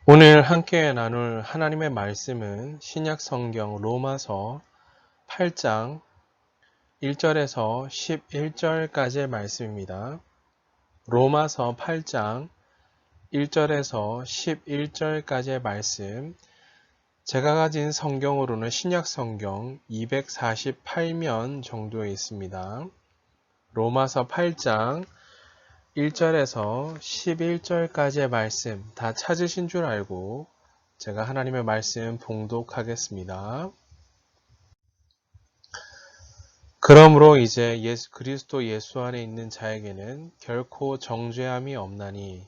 오늘 함께 나눌 하나님의 말씀은 신약 성경 로마서 8장 1절에서 11절까지의 말씀입니다. 로마서 8장 1절에서 11절까지의 말씀, 제가 가진 성경으로는 신약 성경 248면 정도에 있습니다. 로마서 8장 1절에서 11절까지의 말씀 다 찾으신 줄 알고 제가 하나님의 말씀 봉독하겠습니다. 그러므로 이제 그리스도 예수 안에 있는 자에게는 결코 정죄함이 없나니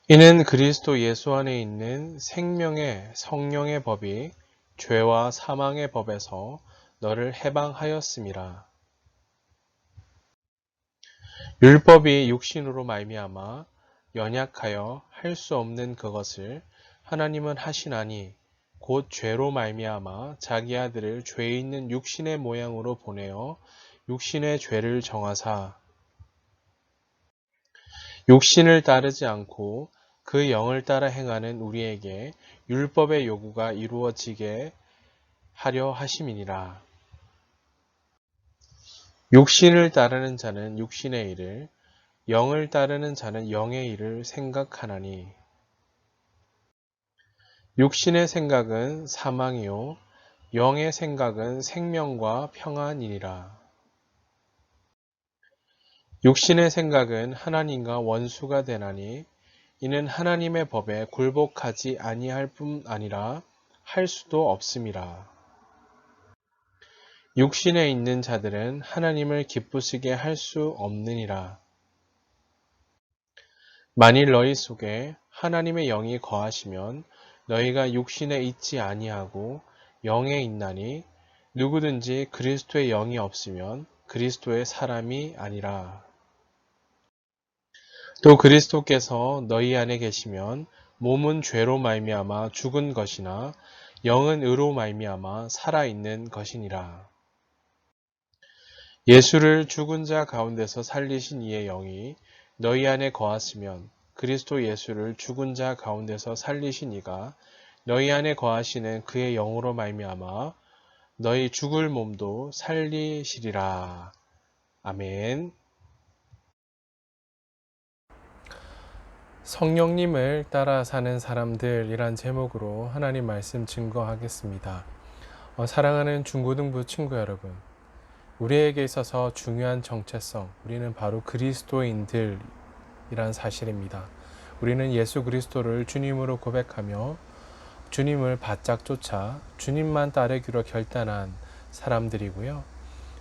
이는 그리스도 예수 안에 있는 생명의 성령의 법이 죄와 사망의 법에서 너를 해방하였음이라. 율법이 육신으로 말미암아 연약하여 할 수 없는 그것을 하나님은 하시나니 곧 죄로 말미암아 자기 아들을 죄 있는 육신의 모양으로 보내어 육신의 죄를 정하사 육신을 따르지 않고 그 영을 따라 행하는 우리에게 율법의 요구가 이루어지게 하려 하심이니라. 육신을 따르는 자는 육신의 일을, 영을 따르는 자는 영의 일을 생각하나니 육신의 생각은 사망이요 영의 생각은 생명과 평안이니라. 육신의 생각은 하나님과 원수가 되나니 이는 하나님의 법에 굴복하지 아니할 뿐 아니라 할 수도 없음이라. 육신에 있는 자들은 하나님을 기쁘시게 할 수 없느니라. 만일 너희 속에 하나님의 영이 거하시면 너희가 육신에 있지 아니하고 영에 있나니 누구든지 그리스도의 영이 없으면 그리스도의 사람이 아니라. 또 그리스도께서 너희 안에 계시면 몸은 죄로 말미암아 죽은 것이나 영은 의로 말미암아 살아있는 것이니라. 예수를 죽은 자 가운데서 살리신 이의 영이 너희 안에 거하시면 그리스도 예수를 죽은 자 가운데서 살리신 이가 너희 안에 거하시는 그의 영으로 말미암아 너희 죽을 몸도 살리시리라. 아멘. 성령님을 따라 사는 사람들이란 제목으로 하나님 말씀 증거하겠습니다. 사랑하는 중고등부 친구 여러분, 우리에게 있어서 중요한 정체성, 우리는 바로 그리스도인들이란 사실입니다. 우리는 예수 그리스도를 주님으로 고백하며 주님을 바짝 쫓아 주님만 따르기로 결단한 사람들이고요.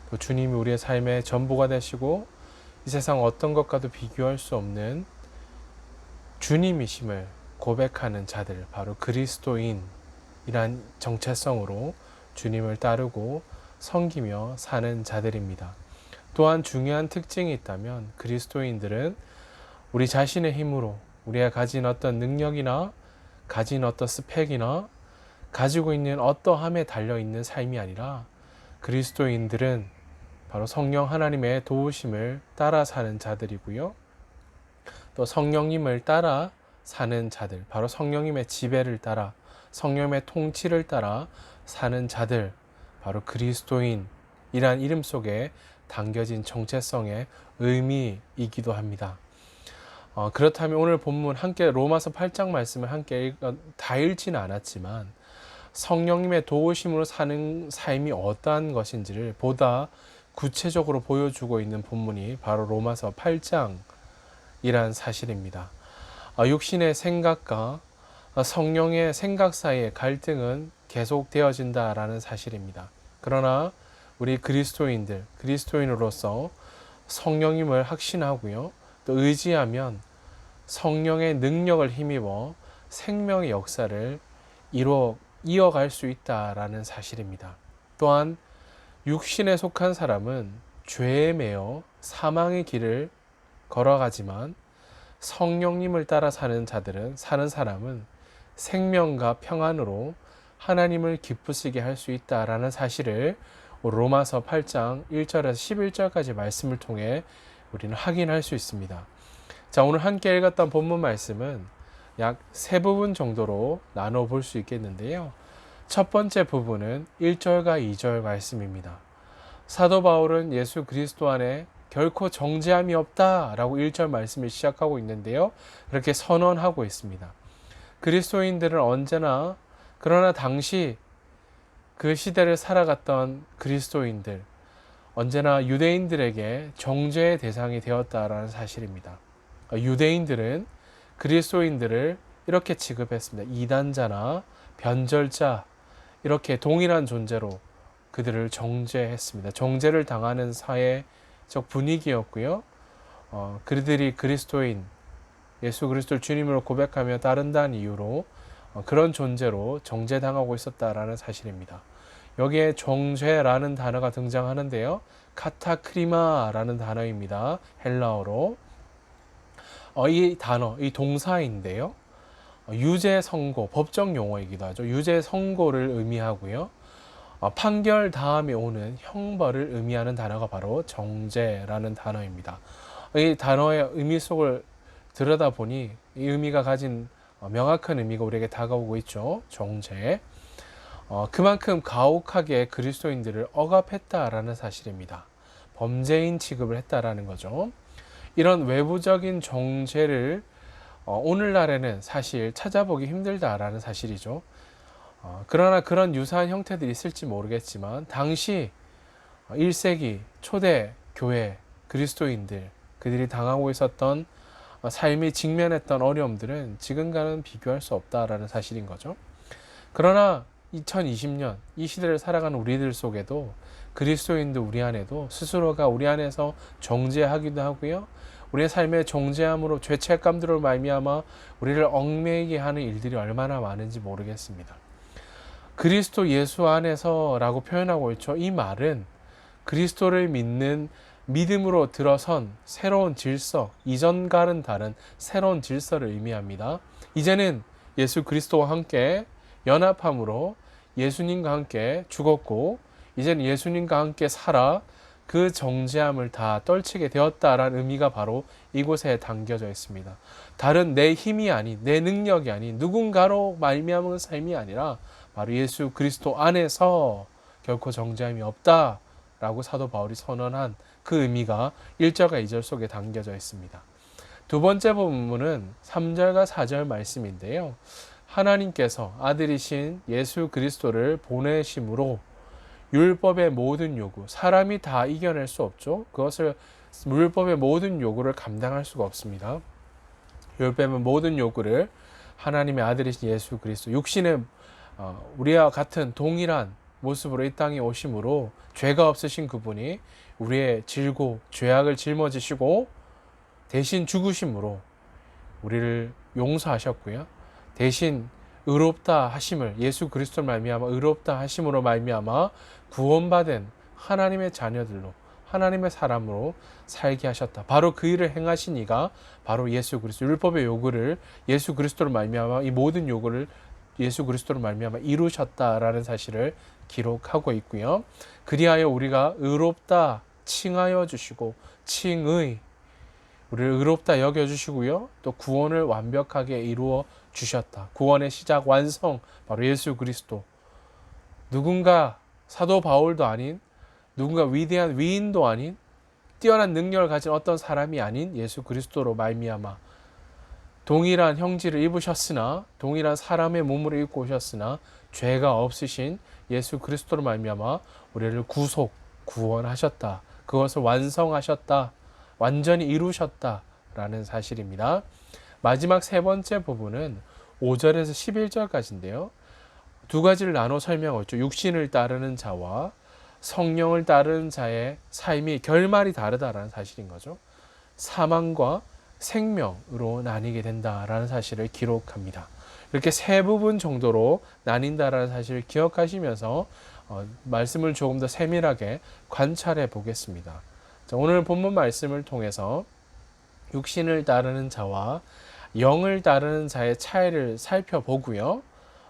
또 주님이 우리의 삶의 전부가 되시고 이 세상 어떤 것과도 비교할 수 없는 주님이심을 고백하는 자들, 바로 그리스도인이란 정체성으로 주님을 따르고 섬기며 사는 자들입니다. 또한 중요한 특징이 있다면 그리스도인들은 우리 자신의 힘으로 우리가 가진 어떤 능력이나 가진 어떤 스펙이나 가지고 있는 어떠함에 달려있는 삶이 아니라 그리스도인들은 바로 성령 하나님의 도우심을 따라 사는 자들이고요. 또 성령님을 따라 사는 자들, 바로 성령님의 지배를 따라 성령님의 통치를 따라 사는 자들, 바로 그리스도인이란 이름 속에 담겨진 정체성의 의미이기도 합니다. 그렇다면 오늘 본문 함께 로마서 8장 말씀을 함께 다 읽지는 않았지만 성령님의 도우심으로 사는 삶이 어떠한 것인지를 보다 구체적으로 보여주고 있는 본문이 바로 로마서 8장이란 사실입니다. 육신의 생각과 성령의 생각 사이의 갈등은 계속되어진다라는 사실입니다. 그러나 우리 그리스도인으로서 성령님을 확신하고요, 또 의지하면 성령의 능력을 힘입어 생명의 역사를 이어갈 수 있다라는 사실입니다. 또한 육신에 속한 사람은 죄에 매여 사망의 길을 걸어가지만 성령님을 따라 사는 사람은 생명과 평안으로 하나님을 기쁘시게 할 수 있다라는 사실을 로마서 8장 1절에서 11절까지 말씀을 통해 우리는 확인할 수 있습니다. 자, 오늘 함께 읽었던 본문 말씀은 약 세 부분 정도로 나눠 볼 수 있겠는데요. 첫 번째 부분은 1절과 2절 말씀입니다. 사도 바울은 예수 그리스도 안에 결코 정죄함이 없다라고 1절 말씀을 시작하고 있는데요. 그렇게 선언하고 있습니다. 그리스도인들은 언제나, 그러나 당시 그 시대를 살아갔던 그리스도인들, 언제나 유대인들에게 정죄의 대상이 되었다라는 사실입니다. 유대인들은 그리스도인들을 이렇게 취급했습니다. 이단자나 변절자, 이렇게 동일한 존재로 그들을 정죄했습니다. 정죄를 당하는 사회적 분위기였고요. 그들이 그리스도인, 예수 그리스도를 주님으로 고백하며 따른다는 이유로 그런 존재로 정죄당하고 있었다라는 사실입니다. 여기에 정죄라는 단어가 등장하는데요. 카타크리마라는 단어입니다. 헬라어로. 이 단어, 이 동사인데요. 유죄 선고, 법정 용어이기도 하죠. 유죄 선고를 의미하고요. 판결 다음에 오는 형벌을 의미하는 단어가 바로 정죄라는 단어입니다. 이 단어의 의미 속을 들여다보니 이 의미가 가진 명확한 의미가 우리에게 다가오고 있죠. 정죄. 그만큼 가혹하게 그리스도인들을 억압했다라는 사실입니다. 범죄인 취급을 했다라는 거죠. 이런 외부적인 정죄를 오늘날에는 사실 찾아보기 힘들다라는 사실이죠. 그러나 그런 유사한 형태들이 있을지 모르겠지만 당시 1세기 초대 교회 그리스도인들, 그들이 당하고 있었던 삶이 직면했던 어려움들은 지금과는 비교할 수 없다라는 사실인 거죠. 그러나 2020년 이 시대를 살아가는 우리들 속에도 그리스도인들 우리 안에도 스스로가 우리 안에서 정죄하기도 하고요. 우리의 삶의 정죄함으로 죄책감들로 말미암아 우리를 얽매이게 하는 일들이 얼마나 많은지 모르겠습니다. 그리스도 예수 안에서라고 표현하고 있죠. 이 말은 그리스도를 믿는 믿음으로 들어선 새로운 질서, 이전과는 다른 새로운 질서를 의미합니다. 이제는 예수 그리스도와 함께 연합함으로 예수님과 함께 죽었고 이제는 예수님과 함께 살아 그 정죄함을 다 떨치게 되었다라는 의미가 바로 이곳에 담겨져 있습니다. 다른 내 힘이 아닌, 내 능력이 아닌 누군가로 말미암은 삶이 아니라 바로 예수 그리스도 안에서 결코 정죄함이 없다라고 사도 바울이 선언한 그 의미가 1절과 2절 속에 담겨져 있습니다. 두 번째 부분은 3절과 4절 말씀인데요. 하나님께서 아들이신 예수 그리스도를 보내심으로 율법의 모든 요구, 사람이 다 이겨낼 수 없죠. 그것을 율법의 모든 요구를 감당할 수가 없습니다. 율법의 모든 요구를 하나님의 아들이신 예수 그리스도, 육신의 우리와 같은 동일한 모습으로 이 땅에 오심으로 죄가 없으신 그분이 우리의 질고 죄악을 짊어지시고 대신 죽으심으로 우리를 용서하셨고요. 대신 의롭다 하심을, 예수 그리스도를 말미암아 의롭다 하심으로 말미암아 구원받은 하나님의 자녀들로, 하나님의 사람으로 살게 하셨다. 바로 그 일을 행하신 이가 바로 예수 그리스도, 율법의 요구를 예수 그리스도로 말미암아 이 모든 요구를 예수 그리스도로 말미암아 이루셨다라는 사실을 기록하고 있고요. 그리하여 우리가 의롭다 칭하여 주시고 칭의, 우리를 의롭다 여겨주시고요. 또 구원을 완벽하게 이루어 주셨다. 구원의 시작 완성 바로 예수 그리스도. 누군가 사도 바울도 아닌, 누군가 위대한 위인도 아닌, 뛰어난 능력을 가진 어떤 사람이 아닌 예수 그리스도로 말미암아 동일한 형질을 입으셨으나, 동일한 사람의 몸으로 입고 오셨으나 죄가 없으신 예수 그리스도로 말미암아 우리를 구원하셨다. 그것을 완성하셨다. 완전히 이루셨다라는 사실입니다. 마지막 세 번째 부분은 5절에서 11절까지인데요. 두 가지를 나눠 설명하고 있죠. 육신을 따르는 자와 성령을 따르는 자의 삶이 결말이 다르다라는 사실인 거죠. 사망과 생명으로 나뉘게 된다라는 사실을 기록합니다. 이렇게 세 부분 정도로 나뉜다라는 사실을 기억하시면서 말씀을 조금 더 세밀하게 관찰해 보겠습니다. 자, 오늘 본문 말씀을 통해서 육신을 따르는 자와 영을 따르는 자의 차이를 살펴보고요.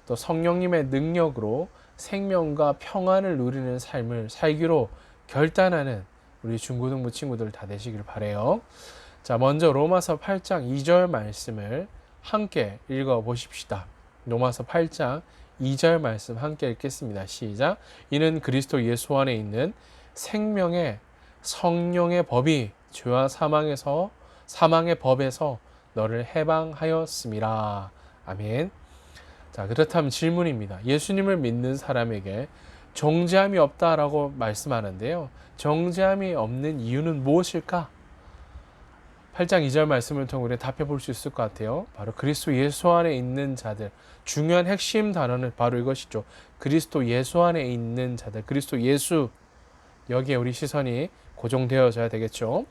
또 성령님의 능력으로 생명과 평안을 누리는 삶을 살기로 결단하는 우리 중고등부 친구들 다 되시길 바라요. 자, 먼저 로마서 8장 2절 말씀을 함께 읽어보십시다. 로마서 8장 2절 말씀 함께 읽겠습니다. 시작. 이는 그리스도 예수 안에 있는 생명의 성령의 법이 죄와 사망의 법에서 너를 해방하였음이라. 아멘. 자, 그렇다면 질문입니다. 예수님을 믿는 사람에게 정죄함이 없다라고 말씀하는데요. 정죄함이 없는 이유는 무엇일까? 8장 2절 말씀을 통해 우리 답해 볼 수 있을 것 같아요. 바로 그리스도 예수 안에 있는 자들. 중요한 핵심 단어는 바로 이것이죠. 그리스도 예수 안에 있는 자들. 그리스도 예수. 여기에 우리 시선이 고정되어져야 되겠죠.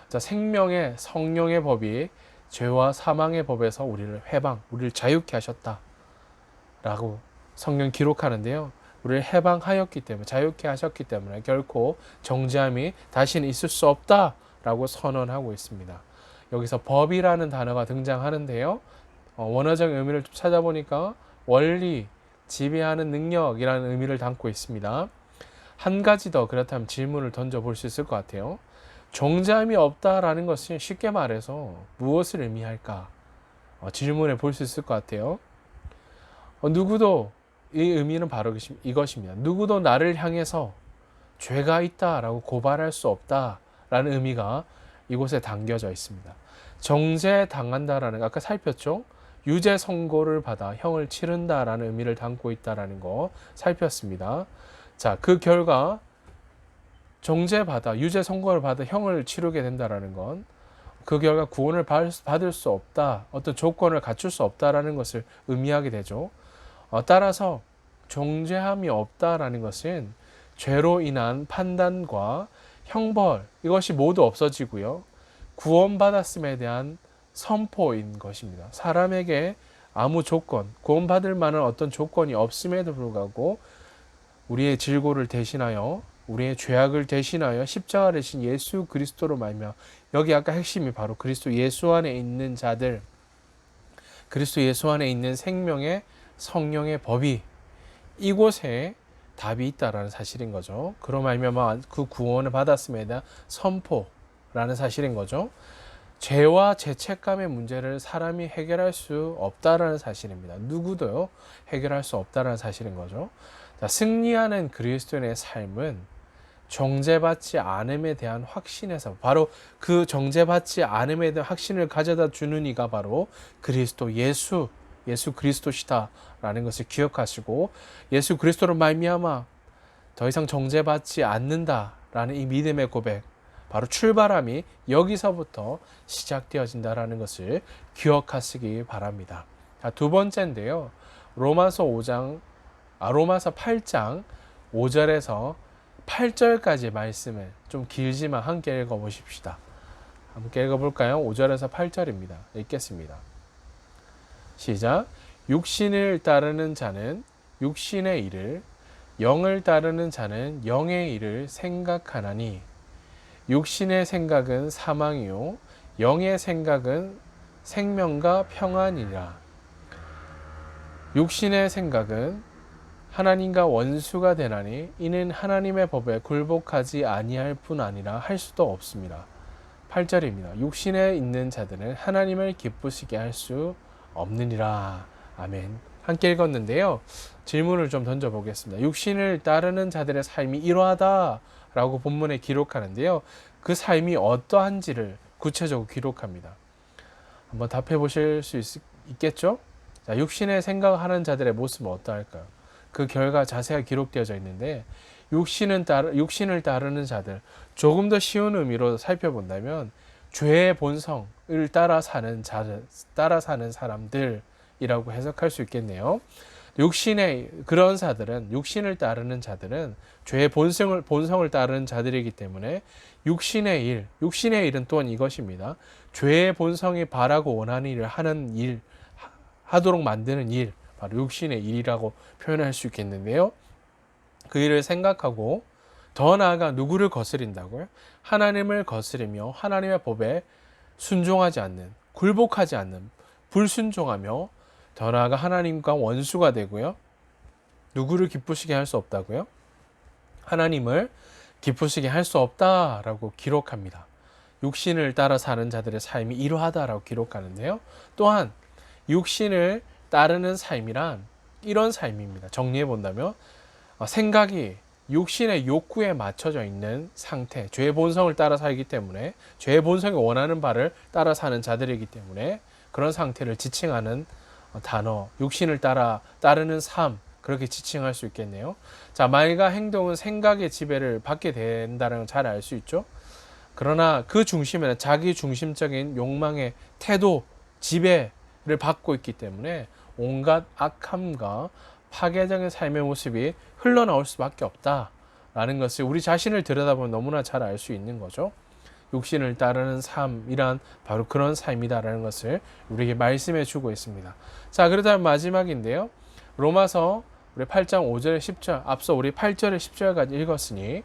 자, 생명의 성령의 법이 죄와 사망의 법에서 우리를 우리를 자유케 하셨다. 라고 성경 기록하는데요. 우리를 해방하였기 때문에, 자유케 하셨기 때문에 결코 정죄함이 다시는 있을 수 없다라고 선언하고 있습니다. 여기서 법이라는 단어가 등장하는데요. 원어적 의미를 좀 찾아보니까 원리, 지배하는 능력이라는 의미를 담고 있습니다. 한 가지 더 그렇다면 질문을 던져볼 수 있을 것 같아요. 정죄함이 없다라는 것은 쉽게 말해서 무엇을 의미할까? 질문해 볼 수 있을 것 같아요. 누구도 이 의미는 바로 이것입니다. 누구도 나를 향해서 죄가 있다라고 고발할 수 없다라는 의미가 이곳에 담겨져 있습니다. 정죄당한다라는 거 아까 살폈죠? 유죄 선고를 받아 형을 치른다라는 의미를 담고 있다라는 거 살폈습니다. 자, 그 결과 정죄받아 유죄 선고를 받아 형을 치르게 된다라는 건 그 결과 구원을 받을 수 없다, 어떤 조건을 갖출 수 없다라는 것을 의미하게 되죠. 따라서 정죄함이 없다라는 것은 죄로 인한 판단과 형벌 이것이 모두 없어지고요. 구원받았음에 대한 선포인 것입니다. 사람에게 아무 조건, 구원받을 만한 어떤 조건이 없음에도 불구하고 우리의 질고를 대신하여 우리의 죄악을 대신하여 십자가를 진 예수 그리스도로 말미암아 여기 아까 핵심이 바로 그리스도 예수 안에 있는 자들, 그리스도 예수 안에 있는 생명의 성령의 법이 이곳에 답이 있다라는 사실인 거죠. 그로 말미암아 그 구원을 받았음에 대한 선포라는 사실인 거죠. 죄와 죄책감의 문제를 사람이 해결할 수 없다라는 사실입니다. 누구도요 해결할 수 없다라는 사실인 거죠. 자, 승리하는 그리스도인의 삶은 정죄받지 않음에 대한 확신에서 바로 그 정죄받지 않음에 대한 확신을 가져다 주는 이가 바로 그리스도 예수 그리스도시다라는 것을 기억하시고 예수 그리스도로 말미암아 더 이상 정죄받지 않는다라는 이 믿음의 고백, 바로 출발함이 여기서부터 시작되어진다라는 것을 기억하시기 바랍니다. 자, 두 번째인데요. 로마서 8장 5절에서 8절까지 말씀을 좀 길지만 함께 읽어보십시다. 함께 읽어볼까요? 5절에서 8절입니다. 읽겠습니다. 시작. 육신을 따르는 자는 육신의 일을, 영을 따르는 자는 영의 일을 생각하나니 육신의 생각은 사망이요 영의 생각은 생명과 평안이라. 육신의 생각은 하나님과 원수가 되나니 이는 하나님의 법에 굴복하지 아니할 뿐 아니라 할 수도 없습니다. 8절입니다. 육신에 있는 자들은 하나님을 기쁘시게 할 수 없느니라. 아멘. 함께 읽었는데요. 질문을 좀 던져보겠습니다. 육신을 따르는 자들의 삶이 이러하다라고 본문에 기록하는데요. 그 삶이 어떠한지를 구체적으로 기록합니다. 한번 답해 보실 수 있겠죠? 자, 육신의 생각하는 자들의 모습은 어떠할까요? 그 결과 자세하게 기록되어져 있는데 육신을 따르는 자들, 조금 더 쉬운 의미로 살펴본다면 죄의 본성을 따라 사는 사람들이라고 해석할 수 있겠네요. 육신을 따르는 자들은 죄의 본성을 따르는 자들이기 때문에 육신의 일은 또한 이것입니다. 죄의 본성이 바라고 원하는 일을 하도록 만드는 일, 바로 육신의 일이라고 표현할 수 있겠는데요. 그 일을 생각하고 더 나아가 누구를 거스린다고요? 하나님을 거스리며 하나님의 법에 순종하지 않는, 굴복하지 않는, 불순종하며 더 나아가 하나님과 원수가 되고요. 누구를 기쁘시게 할 수 없다고요? 하나님을 기쁘시게 할 수 없다라고 기록합니다. 육신을 따라 사는 자들의 삶이 이러하다라고 기록하는데요. 또한 육신을 따르는 삶이란 이런 삶입니다. 정리해 본다면 생각이 육신의 욕구에 맞춰져 있는 상태, 죄의 본성을 따라 살기 때문에 죄의 본성이 원하는 바를 따라 사는 자들이기 때문에 그런 상태를 지칭하는 단어, 육신을 따르는 삶, 그렇게 지칭할 수 있겠네요. 자, 말과 행동은 생각의 지배를 받게 된다는 걸 잘 알 수 있죠. 그러나 그 중심에는 자기 중심적인 욕망의 태도, 지배를 받고 있기 때문에 온갖 악함과 파괴적인 삶의 모습이 흘러나올 수밖에 없다라는 것을 우리 자신을 들여다보면 너무나 잘 알 수 있는 거죠. 육신을 따르는 삶이란 바로 그런 삶이다라는 것을 우리에게 말씀해 주고 있습니다. 자, 그렇다면 마지막인데요. 로마서 우리 8장 5절 10절, 앞서 우리 8절에 10절까지 읽었으니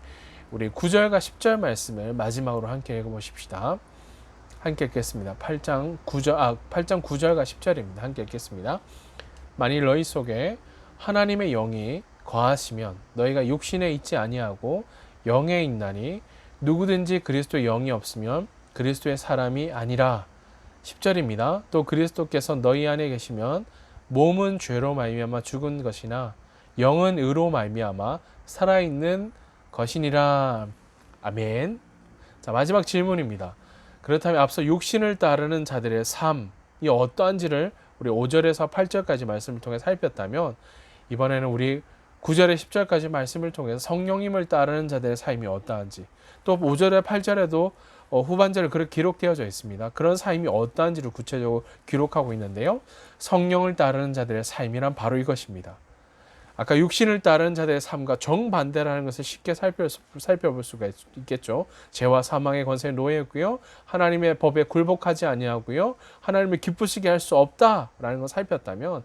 우리 9절과 10절 말씀을 마지막으로 함께 읽어보십시다. 함께 읽겠습니다. 8장 9절과 10절입니다. 함께 읽겠습니다. 만일 너희 속에 하나님의 영이 거하시면 너희가 육신에 있지 아니하고 영에 있나니 누구든지 그리스도의 영이 없으면 그리스도의 사람이 아니라. 10절입니다. 또 그리스도께서 너희 안에 계시면 몸은 죄로 말미암아 죽은 것이나 영은 의로 말미암아 살아있는 것이니라. 아멘. 자, 마지막 질문입니다. 그렇다면 앞서 육신을 따르는 자들의 삶이 어떠한지를 우리 5절에서 8절까지 말씀을 통해 살폈다면 이번에는 우리 9절에 10절까지 말씀을 통해서 성령님을 따르는 자들의 삶이 어떠한지, 또 5절에 8절에도 후반절에 그렇게 기록되어져 있습니다. 그런 삶이 어떠한지를 구체적으로 기록하고 있는데요. 성령을 따르는 자들의 삶이란 바로 이것입니다. 아까 육신을 따르는 자들의 삶과 정반대라는 것을 쉽게 살펴볼 수가 있겠죠. 죄와 사망의 권세에 놓여있고요. 하나님의 법에 굴복하지 아니하고요. 하나님을 기쁘시게 할 수 없다라는 걸 살폈다면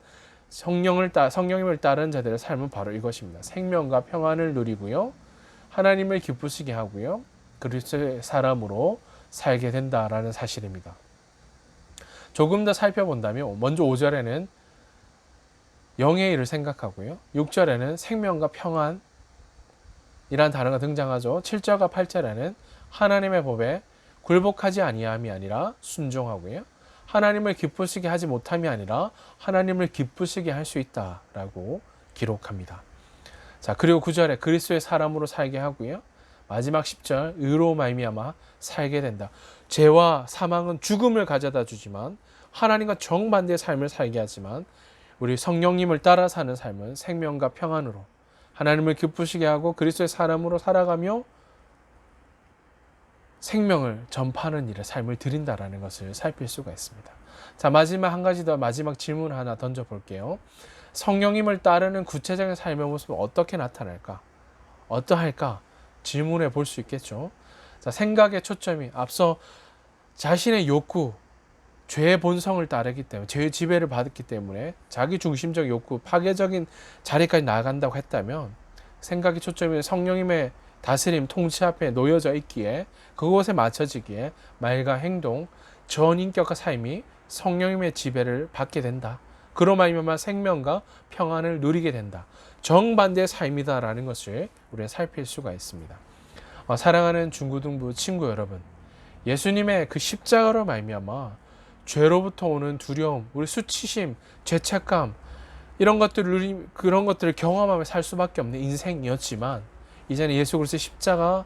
성령님을 따르는 자들의 삶은 바로 이것입니다. 생명과 평안을 누리고요. 하나님을 기쁘시게 하고요. 그리스도의 사람으로 살게 된다라는 사실입니다. 조금 더 살펴본다면 먼저 5절에는 영의 일을 생각하고요. 6절에는 생명과 평안이란 단어가 등장하죠. 7절과 8절에는 하나님의 법에 굴복하지 아니함이 아니라 순종하고요. 하나님을 기쁘시게 하지 못함이 아니라 하나님을 기쁘시게 할 수 있다라고 기록합니다. 자, 그리고 9절에 그리스도의 사람으로 살게 하고요. 마지막 10절 의로 말미암아 살게 된다. 죄와 사망은 죽음을 가져다 주지만 하나님과 정반대의 삶을 살게 하지만 우리 성령님을 따라 사는 삶은 생명과 평안으로 하나님을 기쁘시게 하고 그리스도의 사람으로 살아가며 생명을 전파하는 일에 삶을 드린다라는 것을 살필 수가 있습니다. 자, 마지막 한 가지 더 마지막 질문 하나 던져볼게요. 성령님을 따르는 구체적인 삶의 모습은 어떻게 나타날까? 어떠할까? 질문해 볼 수 있겠죠. 자, 생각의 초점이 앞서 자신의 욕구, 죄의 본성을 따르기 때문에 죄의 지배를 받았기 때문에 자기 중심적 욕구, 파괴적인 자리까지 나아간다고 했다면 생각의 초점이 성령님의 다스림, 통치 앞에 놓여져 있기에 그곳에 맞춰지기에 말과 행동, 전인격과 삶이 성령님의 지배를 받게 된다. 그로 말미암아 생명과 평안을 누리게 된다. 정반대의 삶이다라는 것을 우리가 살필 수가 있습니다. 사랑하는 중고등부 친구 여러분, 예수님의 그 십자가로 말미암아 죄로부터 오는 두려움, 우리 수치심, 죄책감 그런 것들을 경험하며 살 수밖에 없는 인생이었지만 이제는 예수 그리스도의 십자가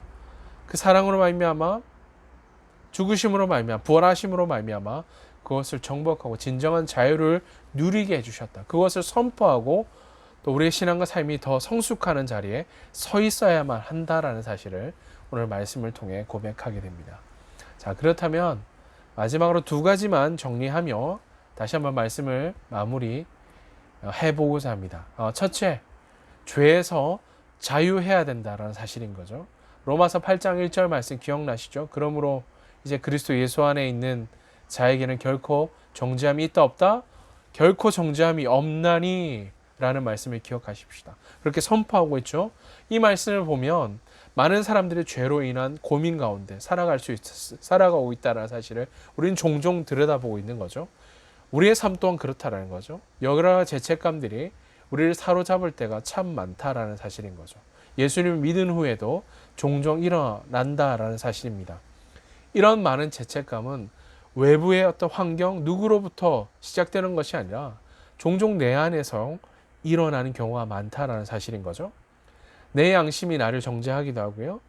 그 사랑으로 말미암아 죽으심으로 말미암아 부활하심으로 말미암아 그것을 정복하고 진정한 자유를 누리게 해주셨다. 그것을 선포하고 또 우리의 신앙과 삶이 더 성숙하는 자리에 서 있어야만 한다라는 사실을 오늘 말씀을 통해 고백하게 됩니다. 자, 그렇다면 마지막으로 두 가지만 정리하며 다시 한번 말씀을 마무리 해보고자 합니다. 첫째, 죄에서 자유해야 된다라는 사실인 거죠. 로마서 8장 1절 말씀 기억나시죠? 그러므로 이제 그리스도 예수 안에 있는 자에게는 결코 정죄함이 있다 없다? 결코 정죄함이 없나니 라는 말씀을 기억하십시다. 그렇게 선포하고 있죠. 이 말씀을 보면 많은 사람들이 죄로 인한 고민 가운데 살아가고 있다는 사실을 우리는 종종 들여다보고 있는 거죠. 우리의 삶 또한 그렇다라는 거죠. 여러 죄책감들이 우리를 사로잡을 때가 참 많다라는 사실인 거죠. 예수님을 믿은 후에도 종종 일어난다라는 사실입니다. 이런 많은 죄책감은 외부의 어떤 환경, 누구로부터 시작되는 것이 아니라 종종 내 안에서 일어나는 경우가 많다라는 사실인 거죠. 내 양심이 나를 정죄하기도 하고요.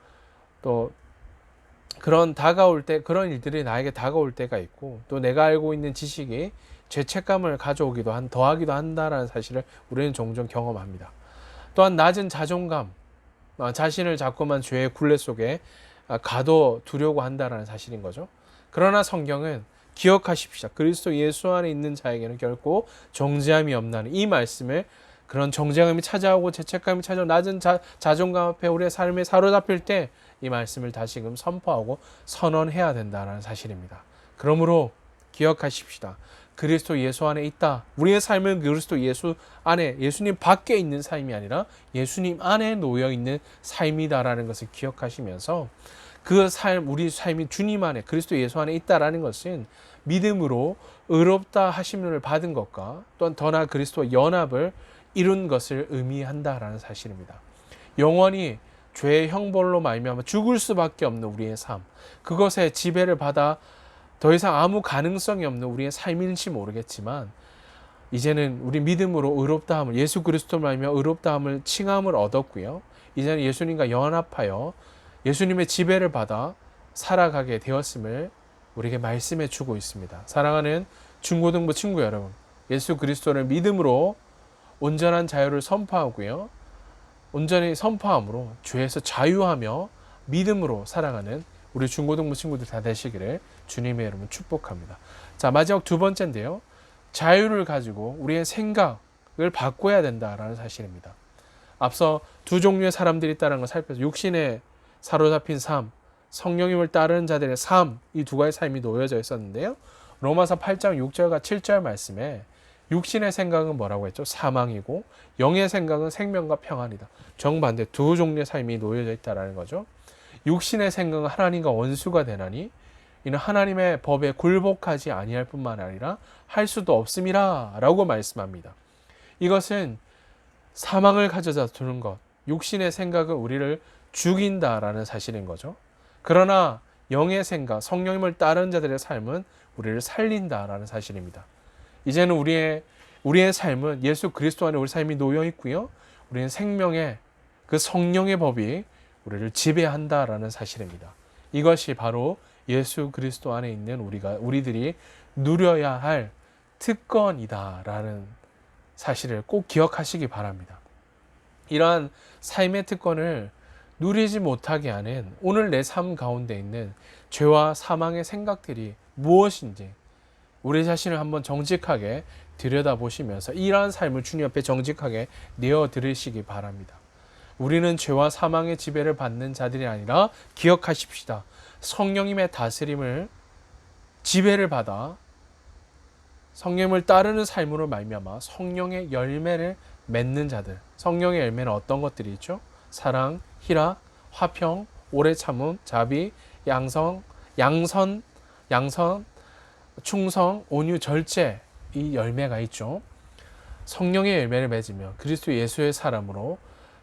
또 그런 일들이 나에게 다가올 때가 있고, 또 내가 알고 있는 지식이 죄책감을 더하기도 한다라는 사실을 우리는 종종 경험합니다. 또한 낮은 자존감, 자신을 자꾸만 죄의 굴레 속에 가둬두려고 한다라는 사실인 거죠. 그러나 성경은 기억하십시다. 그리스도 예수 안에 있는 자에게는 결코 정죄함이 없나니, 이 말씀을 그런 정죄감이 찾아오고 죄책감이 찾아오고 낮은 자존감 앞에 우리의 삶에 사로잡힐 때 이 말씀을 다시금 선포하고 선언해야 된다는 사실입니다. 그러므로 기억하십시다. 그리스도 예수 안에 있다. 우리의 삶은 그리스도 예수 안에, 예수님 밖에 있는 삶이 아니라 예수님 안에 놓여 있는 삶이다라는 것을 기억하시면서, 우리 삶이 주님 안에, 그리스도 예수 안에 있다라는 것은 믿음으로 의롭다 하심을 받은 것과 또한 더 나아 그리스도와 연합을 이룬 것을 의미한다라는 사실입니다. 영원히 죄의 형벌로 말미암아 죽을 수밖에 없는 우리의 삶, 그것에 지배를 받아 더 이상 아무 가능성이 없는 우리의 삶일지 모르겠지만, 이제는 우리 믿음으로 의롭다함을, 예수 그리스도로 말미암아 의롭다함을, 칭함을 얻었고요. 이제는 예수님과 연합하여 예수님의 지배를 받아 살아가게 되었음을 우리에게 말씀해 주고 있습니다. 사랑하는 중고등부 친구 여러분, 예수 그리스도를 믿음으로 온전한 자유를 선포하고요. 온전히 선포함으로 죄에서 자유하며 믿음으로 살아가는 우리 중고등부 친구들 다 되시기를 주님의 이름으로 축복합니다. 자, 마지막 두 번째인데요. 자유를 가지고 우리의 생각을 바꿔야 된다라는 사실입니다. 앞서 두 종류의 사람들이 있다는 걸 살펴서 육신에 사로잡힌 삶, 성령님을 따르는 자들의 삶, 이 두 가지 삶이 놓여져 있었는데요. 로마서 8장 6절과 7절 말씀에 육신의 생각은 뭐라고 했죠? 사망이고 영의 생각은 생명과 평안이다. 정반대 두 종류의 삶이 놓여져 있다는 거죠. 육신의 생각은 하나님과 원수가 되나니 이는 하나님의 법에 굴복하지 아니할 뿐만 아니라 할 수도 없음이라 라고 말씀합니다. 이것은 사망을 가져다 두는 것, 육신의 생각은 우리를 죽인다라는 사실인 거죠. 그러나 영의 생각, 성령님을 따르는 자들의 삶은 우리를 살린다라는 사실입니다. 이제는 우리의 삶은 예수 그리스도 안에 우리 삶이 놓여 있고요. 우리는 생명의 그 성령의 법이 우리를 지배한다라는 사실입니다. 이것이 바로 예수 그리스도 안에 있는 우리들이 누려야 할 특권이다라는 사실을 꼭 기억하시기 바랍니다. 이러한 삶의 특권을 누리지 못하게 하는 오늘 내 삶 가운데 있는 죄와 사망의 생각들이 무엇인지 우리 자신을 한번 정직하게 들여다보시면서 이러한 삶을 주님 앞에 정직하게 내어드리시기 바랍니다. 우리는 죄와 사망의 지배를 받는 자들이 아니라 기억하십시다. 성령님의 다스림을, 지배를 받아 성령을 따르는 삶으로 말미암아 성령의 열매를 맺는 자들. 성령의 열매는 어떤 것들이 있죠? 사랑, 희락, 화평, 오래 참음, 자비, 양선, 충성, 온유, 절제, 이 열매가 있죠. 성령의 열매를 맺으며 그리스도 예수의 사람으로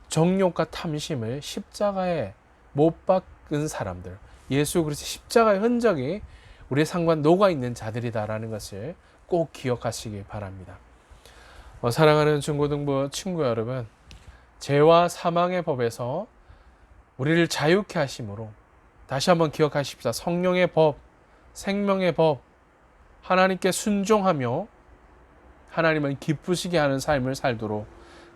정욕과 탐심을 십자가에 못 박은 사람들, 예수 그리스도 십자가의 흔적이 우리의 상관 녹아 있는 자들이다라는 것을 꼭 기억하시기 바랍니다. 사랑하는 중고등부 친구 여러분, 죄와 사망의 법에서 우리를 자유케 하심으로 다시 한번 기억하십시다. 성령의 법, 생명의 법, 하나님께 순종하며 하나님을 기쁘시게 하는 삶을 살도록,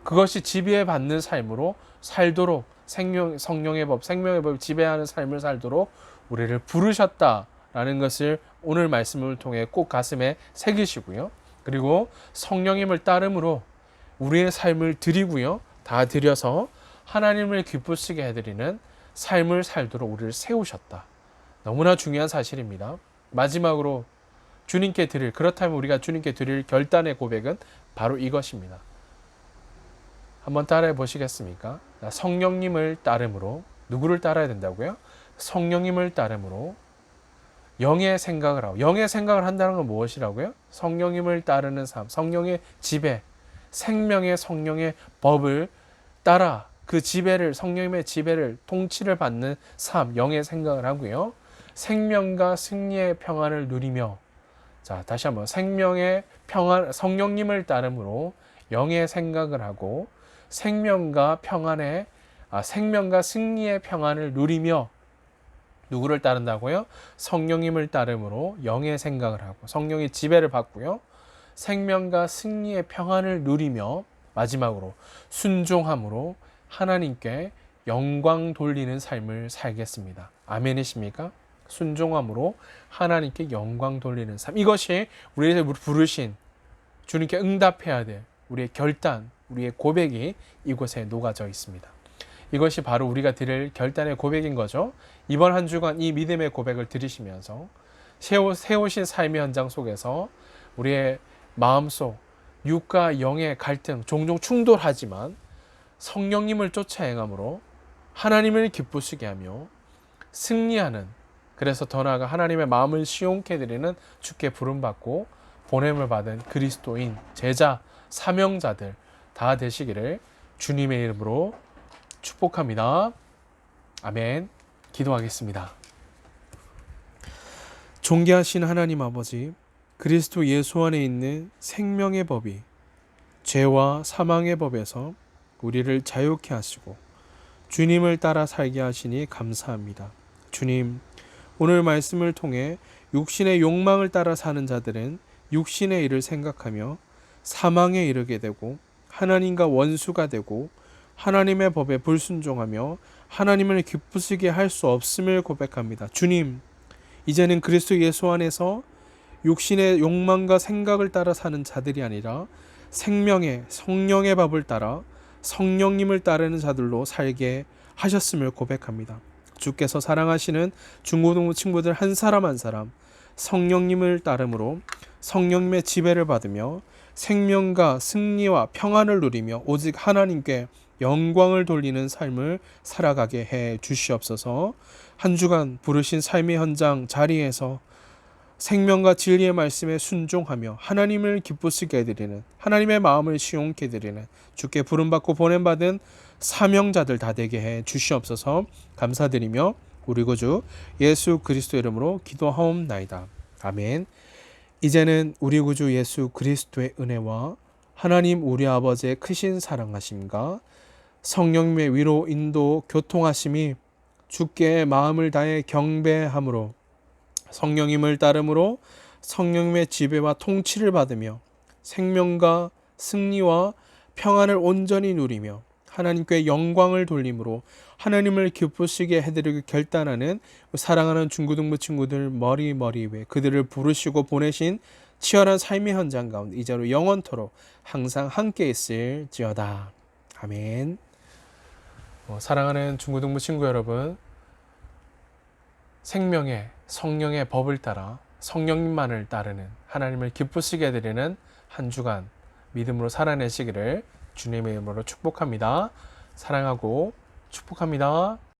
그것이 지배받는 삶으로 살도록, 성령의 법, 생명의 법 지배하는 삶을 살도록 우리를 부르셨다라는 것을 오늘 말씀을 통해 꼭 가슴에 새기시고요. 그리고 성령님을 따름으로 우리의 삶을 드리고요. 다 드려서 하나님을 기쁘시게 해드리는 삶을 살도록 우리를 세우셨다. 너무나 중요한 사실입니다. 마지막으로 그렇다면 우리가 주님께 드릴 결단의 고백은 바로 이것입니다. 한번 따라해 보시겠습니까? 성령님을 따름으로, 누구를 따라야 된다고요? 성령님을 따름으로 영의 생각을 하고, 영의 생각을 한다는 건 무엇이라고요? 성령님을 따르는 삶, 성령의 지배, 생명의 성령의 법을 따라 그 지배를, 성령님의 지배를, 통치를 받는 삶, 영의 생각을 하고요. 생명과 승리의 평안을 누리며, 자, 다시 한번 생명의 평안, 성령님을 따름으로 영의 생각을 하고 생명과 승리의 평안을 누리며, 누구를 따른다고요? 성령님을 따름으로 영의 생각을 하고 성령의 지배를 받고요. 생명과 승리의 평안을 누리며, 마지막으로 순종함으로 하나님께 영광 돌리는 삶을 살겠습니다. 아멘이십니까? 순종함으로 하나님께 영광 돌리는 삶. 이것이 우리에게 부르신, 주님께 응답해야 될 우리의 결단, 우리의 고백이 이곳에 녹아져 있습니다. 이것이 바로 우리가 드릴 결단의 고백인 거죠. 이번 한 주간 이 믿음의 고백을 들으시면서 세우신 삶의 현장 속에서 우리의 마음속 육과 영의 갈등, 종종 충돌하지만 성령님을 쫓아 행함으로 하나님을 기쁘시게 하며 승리하는, 그래서 더 나아가 하나님의 마음을 시원케 드리는 주께 부름받고 보냄을 받은 그리스도인, 제자, 사명자들 다 되시기를 주님의 이름으로 축복합니다. 아멘. 기도하겠습니다. 존귀하신 하나님 아버지, 그리스도 예수 안에 있는 생명의 법이 죄와 사망의 법에서 우리를 자유케 하시고 주님을 따라 살게 하시니 감사합니다. 주님, 오늘 말씀을 통해 육신의 욕망을 따라 사는 자들은 육신의 일을 생각하며 사망에 이르게 되고 하나님과 원수가 되고 하나님의 법에 불순종하며 하나님을 기쁘시게 할 수 없음을 고백합니다. 주님, 이제는 그리스도 예수 안에서 육신의 욕망과 생각을 따라 사는 자들이 아니라 생명의 성령의 법을 따라 성령님을 따르는 자들로 살게 하셨음을 고백합니다. 주께서 사랑하시는 중고등부 친구들 한 사람 한 사람 성령님을 따름으로 성령님의 지배를 받으며 생명과 승리와 평안을 누리며 오직 하나님께 영광을 돌리는 삶을 살아가게 해 주시옵소서. 한 주간 부르신 삶의 현장 자리에서 생명과 진리의 말씀에 순종하며 하나님을 기쁘시게 해드리는, 하나님의 마음을 시원케 해드리는 주께 부름받고 보냄받은 사명자들 다 되게 해 주시옵소서. 감사드리며 우리 구주 예수 그리스도 이름으로 기도하옵나이다. 아멘. 이제는 우리 구주 예수 그리스도의 은혜와 하나님 우리 아버지의 크신 사랑하심과 성령님의 위로 인도 교통하심이 주께 마음을 다해 경배함으로 성령님을 따름으로 성령님의 지배와 통치를 받으며 생명과 승리와 평안을 온전히 누리며 하나님께 영광을 돌림으로 하나님을 기쁘시게 해드리기 결단하는 사랑하는 중고등부 친구들 머리 위에 그들을 부르시고 보내신 치열한 삶의 현장 가운데 이제로 영원토록 항상 함께 있을지어다. 아멘. 사랑하는 중고등부 친구 여러분, 생명의 성령의 법을 따라 성령님만을 따르는 하나님을 기쁘시게 해드리는 한 주간 믿음으로 살아내시기를 주님의 이름으로 축복합니다. 사랑하고 축복합니다.